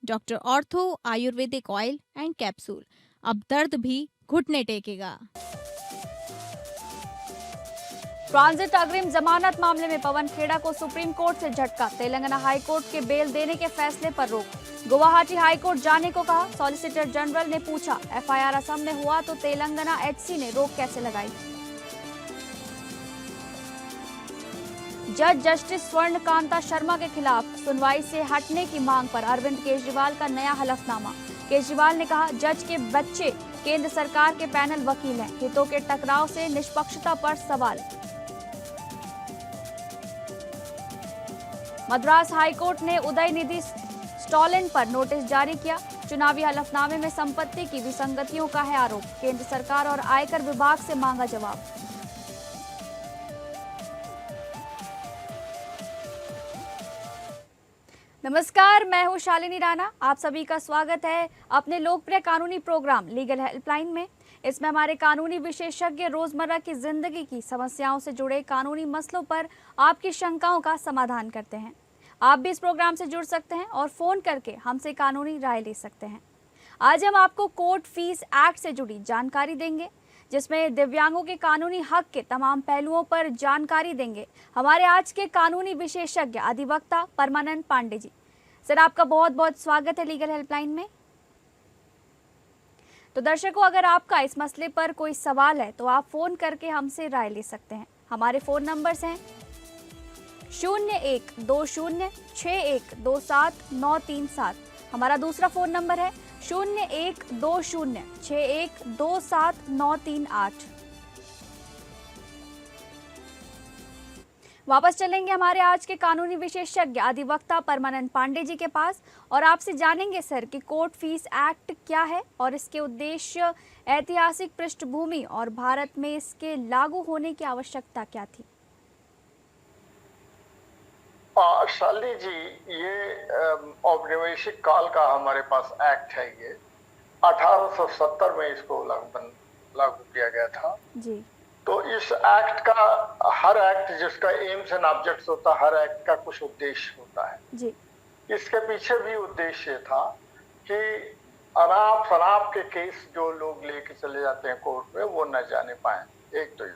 Doctor ortho Ayurvedic oil and capsule. अब दर्द भी घुटने टेकेगा। ट्रांजिट अग्रिम जमानत मामले में पवन खेड़ा को सुप्रीम कोर्ट से झटका। तेलंगाना हाई कोर्ट के बेल देने के फैसले पर रोक। गुवाहाटी हाई कोर्ट जाने को कहा। सॉलिसिटर जनरल ने पूछा, एफआईआर असम में हुआ तो तेलंगाना एचसी ने रोक कैसे लगाई। जज जस्टिस स्वर्ण कांता शर्मा के खिलाफ सुनवाई से हटने की मांग पर अरविंद केजरीवाल का नया हलफनामा। केजरीवाल ने कहा, जज के बच्चे केंद्र सरकार के पैनल वकील हैं। हितों के टकराव से निष्पक्षता पर सवाल। मद्रास हाईकोर्ट ने उदयनिधि स्टॉलिन पर नोटिस जारी किया। चुनावी हलफनामे में संपत्ति की विसंगतियों का है आरोप। केंद्र सरकार और आयकर विभाग से मांगा जवाब। नमस्कार, मैं हूं शालिनी राणा। आप सभी का स्वागत है अपने लोकप्रिय कानूनी प्रोग्राम लीगल हेल्पलाइन में। इसमें हमारे कानूनी विशेषज्ञ रोजमर्रा की जिंदगी की समस्याओं से जुड़े कानूनी मसलों पर आपकी शंकाओं का समाधान करते हैं। आप भी इस प्रोग्राम से जुड़ सकते हैं और फोन करके हमसे कानूनी राय ले सकते हैं। आज हम आपको कोर्ट फीस एक्ट से जुड़ी जानकारी देंगे, जिसमें दिव्यांगों के कानूनी हक के तमाम पहलुओं पर जानकारी देंगे हमारे आज के कानूनी विशेषज्ञ अधिवक्ता परमानंद पांडे जी। सर, आपका बहुत बहुत स्वागत है लीगल हेल्पलाइन में। तो दर्शकों, अगर आपका इस मसले पर कोई सवाल है तो आप फोन करके हमसे राय ले सकते हैं। हमारे फोन नंबर्स हैं 0120612793 हमारा दूसरा फोन नंबर है 0120612793। वापस चलेंगे हमारे आज के कानूनी विशेषज्ञ अधिवक्ता परमानंद पांडे जी के पास और आपसे जानेंगे सर कि कोर्ट फीस एक्ट क्या है और इसके उद्देश्य, ऐतिहासिक पृष्ठभूमि और भारत में इसके लागू होने की आवश्यकता क्या थी। शाली जी, ये औपनिवेशिक काल का हमारे पास एक्ट है। ये 1870 में इसको लागू किया गया था जी। तो इस एक्ट का, हर एक्ट जिसका एम्स एंड ऑब्जेक्ट्स होता है, हर एक्ट का कुछ उद्देश्य होता है जी। इसके पीछे भी उद्देश्य था कि अनाप शनाप के केस जो लोग लेके चले जाते हैं कोर्ट में, वो न जाने पाए। एक तो ये,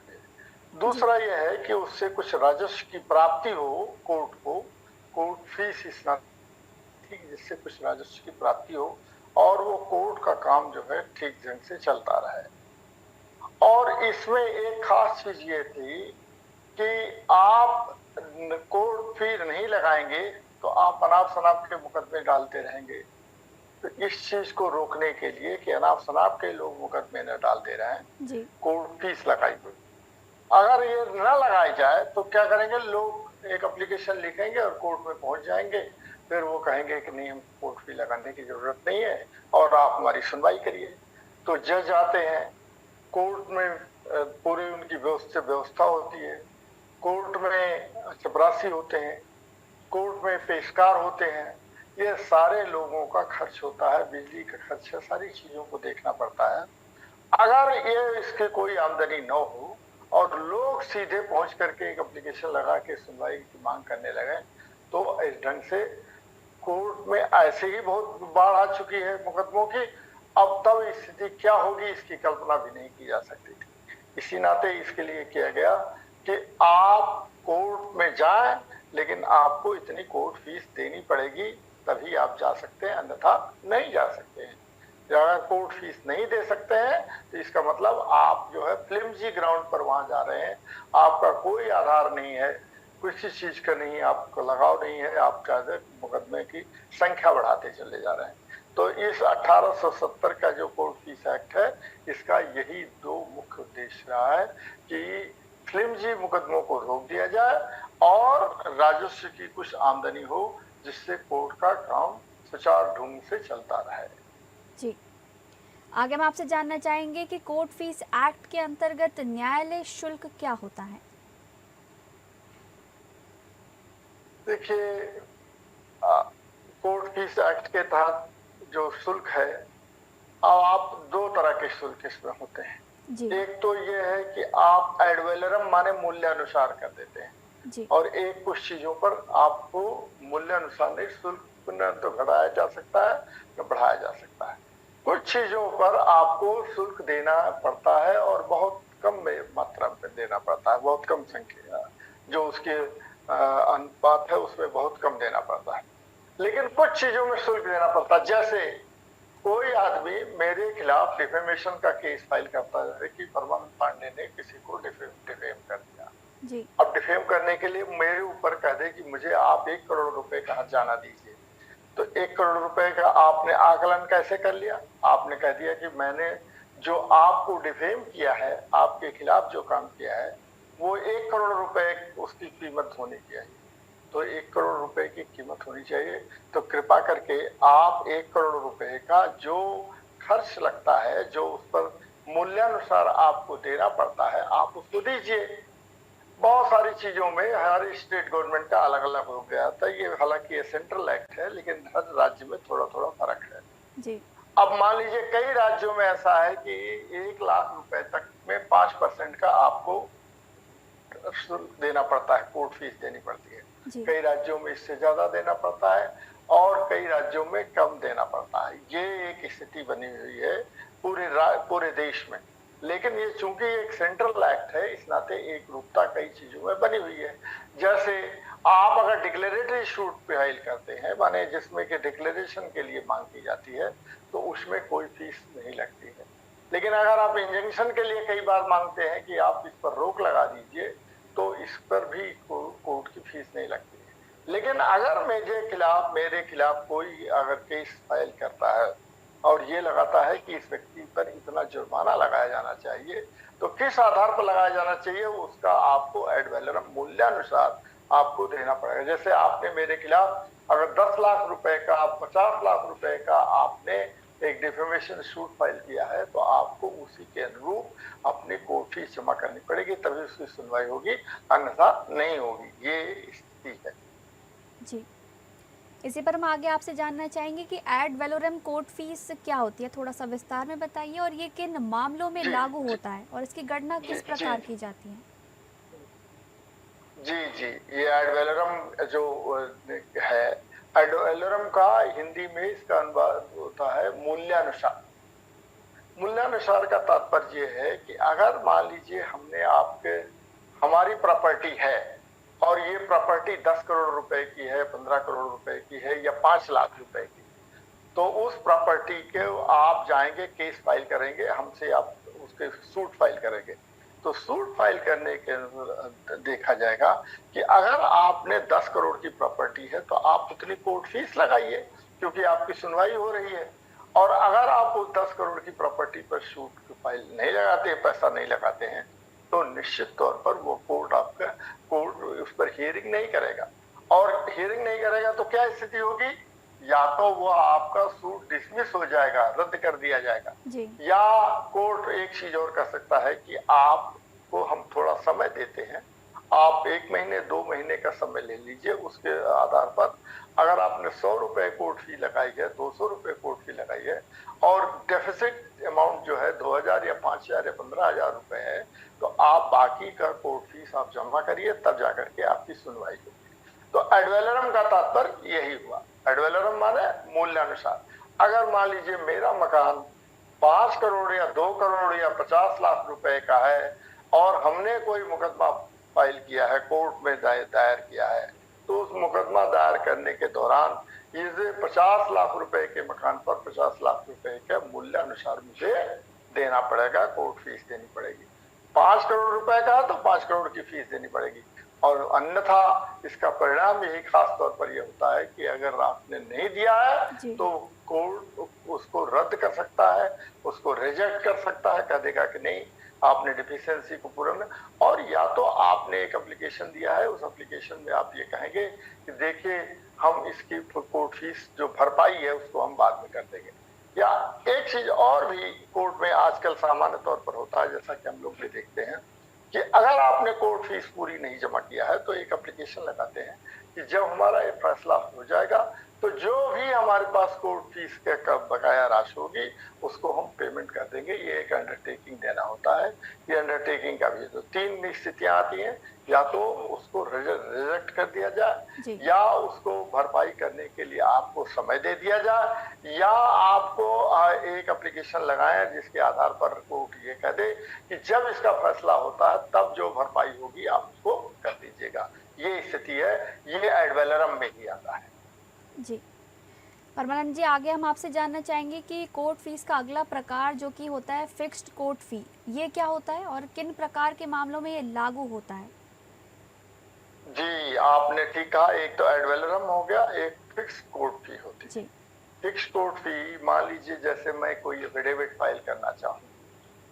दूसरा यह है कि उससे कुछ राजस्व की प्राप्ति हो कोर्ट को। कोर्ट फीस इस ठीक, जिससे कुछ राजस्व की प्राप्ति हो और वो कोर्ट का काम जो है ठीक ढंग से चलता रहे। और इसमें एक खास चीज ये थी कि आप कोर्ट फी नहीं लगाएंगे तो आप अनाप शनाप के मुकदमे डालते रहेंगे। तो इस चीज को रोकने के लिए कि अनाप शनाप के लोग मुकदमे न डालते रहें, कोर्ट फीस लगाई हुई। अगर ये न लगाई जाए तो क्या करेंगे, लोग एक एप्लीकेशन लिखेंगे और कोर्ट में पहुंच जाएंगे। फिर वो कहेंगे कि नहीं, हम कोर्ट फी लगाने की जरूरत नहीं है और आप हमारी सुनवाई करिए। तो जज आते हैं कोर्ट में, पूरी उनकी व्यवस्था होती है। कोर्ट में चपरासी होते हैं, कोर्ट में पेशकार होते हैं। ये सारे लोगों का खर्च होता है, बिजली का खर्च है, सारी चीजों को देखना पड़ता है। अगर ये इसके कोई आमदनी न हो और लोग सीधे पहुंच करके एक एप्लीकेशन लगा के सुनवाई की मांग करने लगे, तो इस ढंग से कोर्ट में ऐसे ही बहुत बाढ़ आ चुकी है मुकदमों की। अब तब स्थिति क्या होगी इसकी कल्पना भी नहीं की जा सकती थी। इसी नाते इसके लिए किया गया कि आप कोर्ट में जाएं, लेकिन आपको इतनी कोर्ट फीस देनी पड़ेगी, तभी आप जा सकते हैं, अन्यथा नहीं जा सकते हैं। अगर कोर्ट फीस नहीं दे सकते हैं तो इसका मतलब आप जो है फ्लिमजी ग्राउंड पर वहां जा रहे हैं। आपका कोई आधार नहीं है, किसी चीज का नहीं, आपको लगाव नहीं है, आप ज्यादा मुकदमे की संख्या बढ़ाते चले जा रहे हैं। तो इस 1870 का जो कोर्ट फीस एक्ट है, इसका यही दो मुख्य उद्देश्य रहा है कि फ्लिमजी मुकदमों को रोक दिया जाए और राजस्व की कुछ आमदनी हो, जिससे कोर्ट का काम सुचारू ढंग से चलता रहे जी। आगे हम आपसे जानना चाहेंगे कि कोर्ट फीस एक्ट के अंतर्गत न्यायालय शुल्क क्या होता है। देखिए, कोर्ट फीस एक्ट के तहत जो शुल्क है, अब आप दो तरह के शुल्क इसमें होते हैं जी। एक तो ये है कि आप एड वैलोरम माने मूल्यानुसार कर देते हैं जी। और एक कुछ चीजों पर आपको मूल्यानुसार नहीं, शुल्क न तो घटाया जा सकता है न बढ़ाया जा सकता है। कुछ चीजों पर आपको शुल्क देना पड़ता है और बहुत कम मात्रा में देना पड़ता है, बहुत कम संख्या जो उसके अनुपात है उसमें बहुत कम देना पड़ता है। लेकिन कुछ चीजों में शुल्क देना पड़ता है, जैसे कोई आदमी मेरे खिलाफ डिफेमेशन का केस फाइल करता है कि परमानंद पांडे ने किसी को डिफेम कर दिया जी। अब डिफेम करने के लिए मेरे ऊपर कह दे कि मुझे आप 1 करोड़ रुपए का हर्जाना दीजिए, तो 1 करोड़ रुपए का आपने आकलन कैसे कर लिया? आपने कह दिया कि मैंने जो आपको डिफेम किया है, आपके खिलाफ जो काम किया है वो 1 करोड़ रुपए उसकी कीमत होनी चाहिए। तो 1 करोड़ रुपए की कीमत होनी चाहिए, तो कृपा करके आप 1 करोड़ रुपए का जो खर्च लगता है, जो उस पर मूल्यानुसार आपको देना पड़ता है, आप उसको दीजिए। बहुत सारी चीजों में हर स्टेट गवर्नमेंट का अलग अलग हो गया था, ये हालांकि ये सेंट्रल एक्ट है लेकिन हर राज्य में थोड़ा थोड़ा फर्क है जी। अब मान लीजिए कई राज्यों में ऐसा है कि 1 लाख रुपए तक में 5% का आपको शुल्क देना पड़ता है, कोर्ट फीस देनी पड़ती है। कई राज्यों में इससे ज्यादा देना पड़ता है और कई राज्यों में कम देना पड़ता है। ये एक स्थिति बनी हुई है पूरे देश में, लेकिन ये चूंकि एक सेंट्रल एक्ट है इस नाते एक रूपता कई चीजों में बनी हुई है। जैसे आप अगर डिक्लेरेटरी सूट फाइल करते हैं, माने जिसमें कि डिक्लेरेशन के लिए मांग की जाती है, तो उसमें कोई फीस नहीं लगती है। लेकिन अगर आप इंजंक्शन के लिए कई बार मांगते हैं कि आप इस पर रोक लगा दीजिए, तो इस पर भी कोर्ट की फीस नहीं लगती है। लेकिन अगर मेरे खिलाफ कोई अगर केस फाइल करता है और ये लगाता है कि इस व्यक्ति पर इतना जुर्माना लगाया जाना चाहिए, तो किस आधार पर लगाया जाना चाहिए उसका आपको एड वैलोरम मूल्यानुसार आपको देना पड़ेगा। जैसे आपने मेरे खिलाफ अगर 10 लाख रुपए का 50 लाख रुपए का आपने एक डिफेमेशन सूट फाइल किया है, तो आपको उसी के अनुरूप अपनी कोर्ट फीस जमा करनी पड़ेगी, तभी उसकी सुनवाई होगी, अन्यथा नहीं होगी। ये स्थिति है जी। इसी पर हम आगे आपसे जानना चाहेंगे कि एड वैलोरम कोर्ट फीस क्या होती है, थोड़ा सा विस्तार में बताइए, और ये किन मामलों में लागू होता है और इसकी गणना किस प्रकार की जाती है? जी, ये एड वैलोरम जो है, एड वैलोरम का हिंदी में इसका अनुवाद होता है मूल्यानुसार। मूल्यानुसार का तात्पर्य है कि अगर मान लीजिए हमारी प्रॉपर्टी है और ये प्रॉपर्टी 10 करोड़ रुपए की है, 15 करोड़ रुपए की है या 5 लाख रुपए की, तो उस प्रॉपर्टी के आप जाएंगे, केस फाइल करेंगे हमसे, आप उसके सूट फाइल करेंगे। तो सूट फाइल करने के देखा जाएगा कि अगर आपने 10 करोड़ की प्रॉपर्टी है तो आप उतनी कोर्ट फीस लगाइए क्योंकि आपकी सुनवाई हो रही है। और अगर आप उस 10 करोड़ की प्रॉपर्टी पर सूट फाइल नहीं लगाते, पैसा नहीं लगाते हैं, तो निश्चित तौर पर वो कोर्ट उस पर हियरिंग नहीं करेगा। और हियरिंग नहीं करेगा तो क्या स्थिति होगी? या तो वो आपका सूट डिसमिस हो जाएगा, रद्द कर दिया जाएगा जी। या कोर्ट एक चीज और कर सकता है कि आपको हम थोड़ा समय देते हैं, आप 1 महीने 2 महीने का समय ले लीजिए। उसके आधार पर अगर आपने 100 रुपए कोर्ट फी लगाई है, 200 रुपए कोर्ट फी लगाई है और डेफिसिट अमाउंट जो है 2000 या 5000 या 15000 रुपए है, तो आप बाकी का कोर्ट फीस आप जमा करिए, तब जाकर के आपकी सुनवाई होगी। तो एड वैलोरम का तात्पर्य यही हुआ। एड वैलोरम माने मूल्यानुसार। अगर मान लीजिए मेरा मकान 5 करोड़ या 2 करोड़ या 50 लाख रुपए का है और हमने कोई मुकदमा फाइल किया है, कोर्ट में दायर किया है, तो उस मुकदमा दायर करने के दौरान ये 50 लाख रुपए के मकान पर 50 लाख रुपए के मूल्यानुसार मुझे देना पड़ेगा, कोर्ट फीस देनी पड़ेगी। 5 करोड़ रुपए का तो 5 करोड़ की फीस देनी पड़ेगी। और अन्यथा इसका परिणाम यही खास तौर पर यह होता है कि अगर आपने नहीं दिया है तो कोर्ट उसको रद्द कर सकता है, उसको रिजेक्ट कर सकता है, कह देगा कि नहीं आपने डिफिशिएंसी को पूरा नहीं। और या तो आपने एक एप्लीकेशन दिया है, उस एप्लीकेशन में आप ये कहेंगे कि देखिए हम इसकी कोर्ट फीस जो भरपाई है उसको हम बाद में कर देंगे। या एक चीज और भी कोर्ट में आजकल सामान्य तौर पर होता है, जैसा कि हम लोग भी देखते हैं कि अगर आपने कोर्ट फीस पूरी नहीं जमा किया है तो एक एप्लीकेशन लगाते हैं कि जब हमारा ये फैसला हो जाएगा तो जो भी हमारे पास कोर्ट फीस के बकाया राशि होगी उसको हम पेमेंट कर देंगे। ये एक अंडरटेकिंग देना होता है। ये अंडरटेकिंग का भी तो 3 स्थितियां आती हैं, या तो उसको रिजेक्ट कर दिया जाए, या उसको भरपाई करने के लिए आपको समय दे दिया जाए, या आपको एक एप्लीकेशन लगाएं जिसके आधार पर कोर्ट ये कह दे कि जब इसका फैसला होता है तब जो भरपाई होगी आप उसको कर दीजिएगा। ये स्थिति है, ये एड वैलोरम में ही आता है। जी परमानंद जी, आगे हम आपसे जानना चाहेंगे कि कोर्ट फीस का अगला प्रकार जो कि होता है फिक्स्ड कोर्ट फी, ये क्या होता है और किन प्रकार के मामलों में ये लागू होता है? जी, आपने ठीक कहा। एक तो एड वैलोरम हो गया, एक फिक्स कोर्ट फी होती है। फिक्स कोर्ट फी, मान लीजिए जैसे मैं कोई एफिडेविट फाइल करना चाहूँ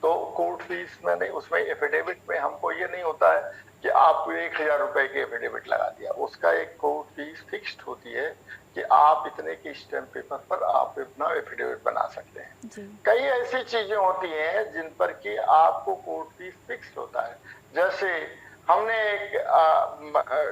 तो कोर्ट फीस मैंने उसमें एफिडेविट में हमको ये नहीं होता है कि आपको 1000 रुपए की एफिडेविट लगा दिया। उसका एक कोर्ट फीस फिक्स्ड होती है कि आप इतने के स्टैम्प पेपर पर आप अपना एफिडेविट बना सकते हैं। कई ऐसी चीजें होती हैं जिन पर कि आपको कोर्ट फीस फिक्स्ड होता है। जैसे हमने एक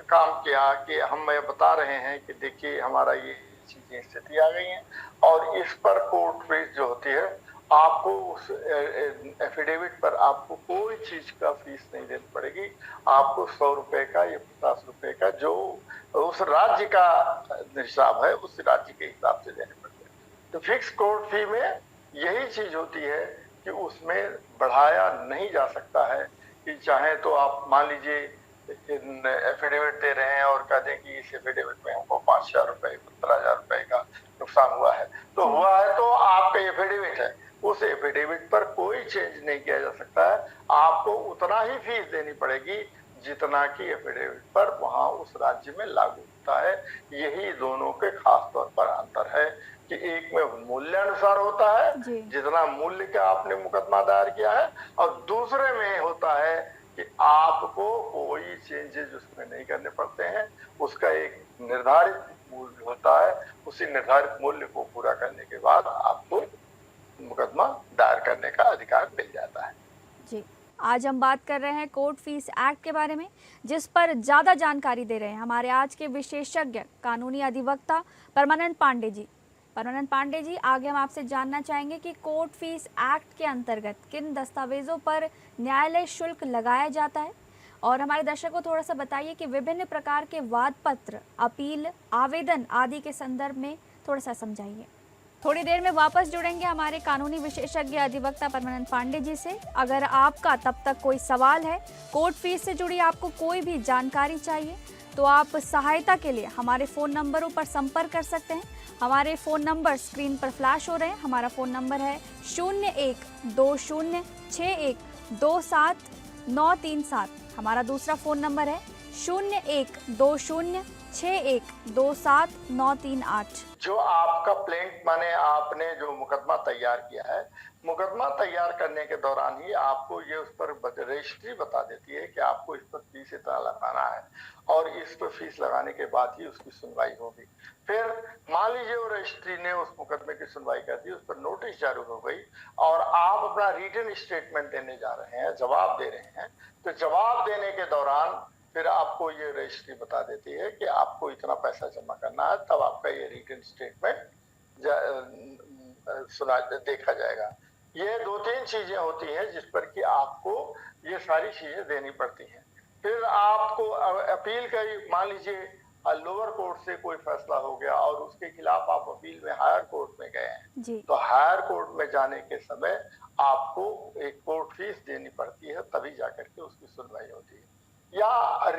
काम किया कि हम बता रहे हैं कि देखिए हमारा ये चीजें स्थिति आ गई हैं और इस पर कोर्ट फीस जो होती है आपको उस एफिडेविट पर आपको कोई चीज का फीस नहीं देनी पड़ेगी। आपको 100 रुपए का या 50 रुपए का जो उस राज्य का हिसाब है उस राज्य के हिसाब से देने पड़ते हैं। तो फिक्स कोर्ट फी में यही चीज होती है कि उसमें बढ़ाया नहीं जा सकता है कि चाहे तो आप मान लीजिए एफिडेविट दे रहे हैं और कह दें कि इस एफिडेविट में हमको 5000 रुपए 15,000 रुपए का नुकसान हुआ है, तो हुआ है तो आपका एफिडेविट है, उस एफिडेविट पर कोई चेंज नहीं किया जा सकता है। आपको उतना ही फीस देनी पड़ेगी जितना कि एफिडेविट पर वहां उस राज्य में लागू होता है। यही दोनों के खास तौर पर अंतर है कि एक में मूल्यानुसार होता है, जितना मूल्य का आपने मुकदमा दायर किया है, और दूसरे में होता है कि आपको कोई चेंजेस उसमें नहीं करने पड़ते हैं। उसका एक निर्धारित मूल्य होता है, उसी निर्धारित मूल्य को पूरा करने के बाद आपको मुकदमा दायर करने का अधिकार मिल जाता है। जी, आज हम बात कर रहे हैं कोर्ट फीस एक्ट के बारे में, जिस पर ज़्यादा जानकारी दे रहे हैं हमारे आज के विशेषज्ञ कानूनी अधिवक्ता परमानंद पांडे जी। परमानंद पांडे जी, आगे हम आपसे जानना चाहेंगे कि कोर्ट फीस एक्ट के अंतर्गत किन दस्तावेजों पर न्यायालय शुल्क लगाया जाता है, और हमारे दर्शकों को थोड़ा सा बताइए कि विभिन्न प्रकार के वाद पत्र, अपील, आवेदन आदि के संदर्भ में थोड़ा सा समझाइए। थोड़ी देर में वापस जुड़ेंगे हमारे कानूनी विशेषज्ञ अधिवक्ता परमानंद पांडे जी से। अगर आपका तब तक कोई सवाल है, कोर्ट फीस से जुड़ी आपको कोई भी जानकारी चाहिए, तो आप सहायता के लिए हमारे फ़ोन नंबरों पर संपर्क कर सकते हैं। हमारे फ़ोन नंबर स्क्रीन पर फ्लैश हो रहे हैं। हमारा फ़ोन नंबर है 0120612737। हमारा दूसरा फ़ोन नंबर है 012061272938। जो आपका प्लेंट माने आपने जो मुकदमा तैयार किया है, मुकदमा तैयार करने के दौरान ही आपको ये उस पर रजिस्ट्री बता देती है कि आपको इस पर फीस इतना लगाना है, और इस पर फीस लगाने के बाद ही उसकी सुनवाई होगी। फिर मान लीजिए वो रजिस्ट्री ने उस मुकदमे की सुनवाई कर दी, उस पर नोटिस जारी हो गई और आप अपना रिटन स्टेटमेंट देने जा रहे हैं, जवाब दे रहे हैं, तो जवाब देने के दौरान फिर आपको ये रजिस्ट्री बता देती है कि आपको इतना पैसा जमा करना है, तब आपका ये रिटन स्टेटमेंट देखा जाएगा। ये 2-3 चीजें होती हैं जिस पर कि आपको ये सारी चीजें देनी पड़ती हैं। फिर आपको अपील का, मान लीजिए लोअर कोर्ट से कोई फैसला हो गया और उसके खिलाफ आप अपील में हायर कोर्ट में गए हैं, तो हायर कोर्ट में जाने के समय आपको एक कोर्ट फीस देनी पड़ती है, तभी जाकर के उसकी सुनवाई होती है। या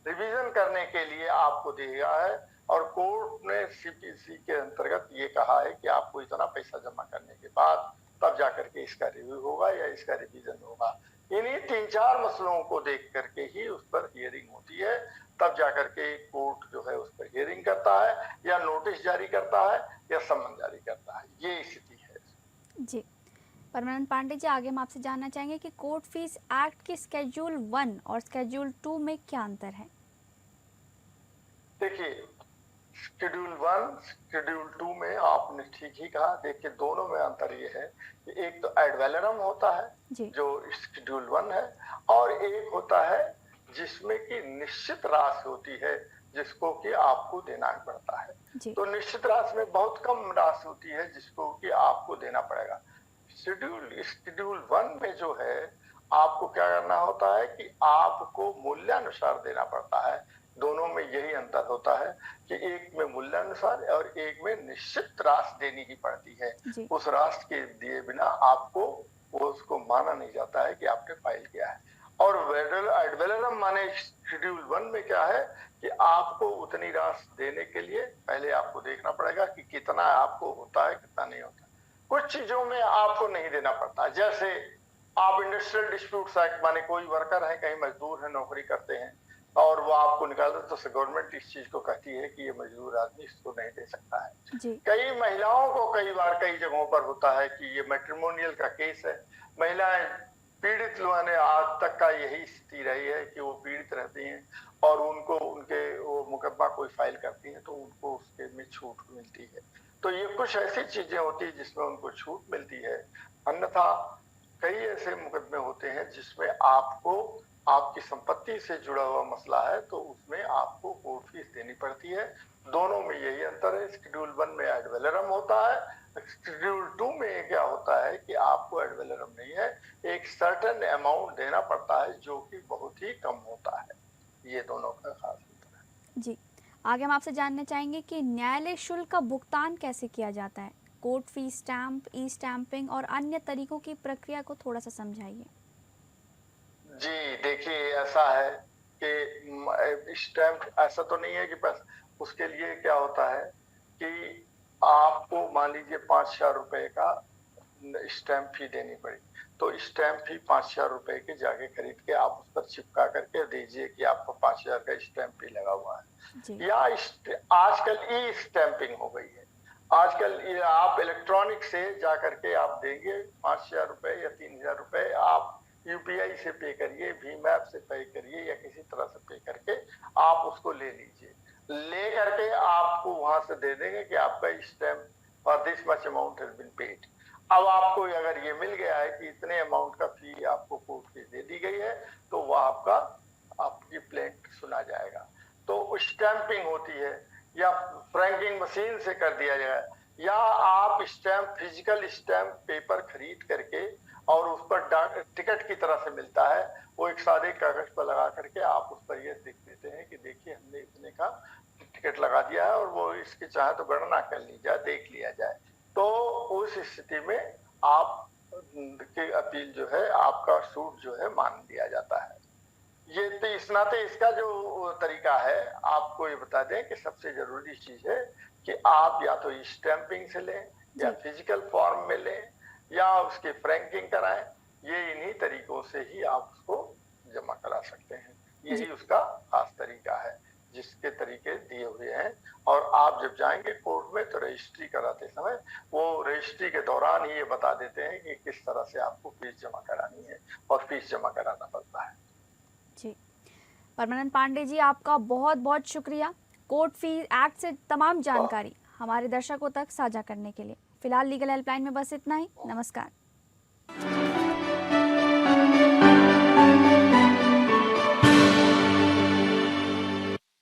रिवीजन करने के लिए आपको दिया है और कोर्ट ने सीपीसी के अंतर्गत ये कहा है कि आपको इतना पैसा जमा करने के बाद तब जाकर के इसका रिव्यू होगा या इसका रिवीजन होगा। इन्हीं 3-4 मसलों को देख करके ही उस पर हियरिंग होती है, तब जाकर के कोर्ट जो है उस पर हियरिंग करता है, या नोटिस जारी करता है, या सम्मन जारी करता है। ये स्थिति है। जी परमानंद पांडे जी, आगे हम आपसे जानना चाहेंगे कि कोर्ट फीस एक्ट के स्केड्यूल 1 और स्केड्यूल 2 में क्या अंतर है? देखिए, शेड्यूल 1 शेड्यूल 2 में आपने ठीक ही कहा। देखिए, दोनों में अंतर ये है कि एक तो एड वैलोरम होता है जो शेड्यूल 1 है, और एक होता है जिसमें कि निश्चित राशि होती है जिसको कि आपको देना पड़ता है। तो निश्चित राशि में बहुत कम राशि होती है जिसको कि आपको देना पड़ेगा। शेड्यूल 1 में जो है आपको क्या करना होता है कि आपको मूल्यानुसार देना पड़ता है। दोनों में यही अंतर होता है कि एक में मूल्यानुसार और एक में निश्चित राशि देनी ही पड़ती है। उस राशि के दिए बिना आपको वो उसको माना नहीं जाता है कि आपने फाइल किया है। और एड वैलोरम माने शेड्यूल 1 में क्या है कि आपको उतनी राशि देने के लिए पहले आपको देखना पड़ेगा कि कितना आपको होता है कितना नहीं होता। कुछ चीजों में आपको नहीं देना पड़ता, जैसे आप इंडस्ट्रियल डिस्प्यूट्स एक्ट माने कोई वर्कर है, कहीं मजदूर है, नौकरी करते हैं और वो आपको निकाल दे तो गवर्नमेंट इस चीज को कहती है कि ये मजदूर आदमी इसको नहीं दे सकता है। कई महिलाओं को कई बार कई जगहों पर होता है कि ये मैट्रिमोनियल का केस है, महिलाएं पीड़ित लोगों ने आज तक का यही स्थिति रही है कि वो पीड़ित रहती हैं और उनको उनके वो मुकदमा कोई फाइल करती हैं तो उनको उसके में छूट मिलती है। तो ये कुछ ऐसी चीजें होती है जिसमें उनको छूट मिलती है। अन्यथा कई ऐसे मुकदमे होते हैं जिसमें आपको आपकी संपत्ति से जुड़ा हुआ मसला है तो उसमें आपको कोर्ट फीस देनी पड़ती है। दोनों में यही अंतर है। शेड्यूल 1 में एड वैलोरम होता है, शेड्यूल 2 में क्या होता है कि आपको एड वैलोरम नहीं है, एक सर्टेन अमाउंट देना पड़ता है जो कि बहुत ही कम होता है। ये दोनों का खास अंतर है। जी, आगे हम आपसे जानना चाहेंगे कि न्यायालय शुल्क का भुगतान कैसे किया जाता है। कोर्ट फीस, स्टैंप, ई स्टैंपिंग और अन्य तरीकों की प्रक्रिया को थोड़ा सा समझाइए। जी देखिए, ऐसा है कि स्टैंप ऐसा तो नहीं है कि बस उसके लिए क्या होता है कि आपको मान लीजिए 5,000 रुपए का स्टैंप फी देनी पड़ी, तो स्टैंप फी 5,000 रुपए के जाके खरीद के आप उस पर चिपका करके दीजिए कि आपको 5,000 का स्टैंप फी लगा हुआ है। या आजकल ई स्टैंपिंग हो गई है, आजकल आप इलेक्ट्रॉनिक से जा करके आप देंगे 5,000 रुपए या 3,000 रुपए, आप यूपीआई से पे करिए, भीम ऐप से पे करिए या किसी तरह से पे करके आप उसको ले लीजिए, ले करके आपको वहां से दे देंगे कि आपका stamp for this much amount has been paid. अब आपको अगर ये मिल गया है कि इतने अमाउंट का फी आपको कोर्ट फीस दे दी गई है तो वह आपकी प्लेंट सुना जाएगा। तो स्टैंपिंग होती है या फ्रैंकिंग मशीन से कर दिया जाए, या आप स्टैंप फिजिकल स्टैंप पेपर खरीद करके और उस पर टिकट की तरह से मिलता है, वो एक सादे कागज पर लगा करके आप उस पर ये लिख देते हैं कि देखिए हमने इतने का टिकट लगा दिया है और वो इसकी चाहे तो गणना कर ली जाए, देख लिया जाए। तो उस स्थिति में आप की अपील जो है, आपका सूट जो है मान लिया जाता है। ये तो इस नाते इसका जो तरीका है आपको ये बता दें कि सबसे जरूरी चीज है कि आप या तो स्टैंपिंग से लें या फिजिकल फॉर्म में लें या उसकी फ्रैंकिंग कराएं। ये इन्हीं तरीकों से ही आप उसको जमा करा सकते हैं। यही उसका खास तरीका है जिसके तरीके दिए हुए हैं। और आप जब जाएंगे कोर्ट में तो रजिस्ट्री कराते समय वो रजिस्ट्री के दौरान ही ये बता देते हैं कि किस तरह से आपको फीस जमा करानी है और फीस जमा कराना पड़ता है। जी, परमानंद पांडे जी, आपका बहुत बहुत शुक्रिया कोर्ट फीस एक्ट से तमाम जानकारी हमारे दर्शकों तक साझा करने के लिए। फिलहाल लीगल हेल्पलाइन में बस इतना ही। नमस्कार।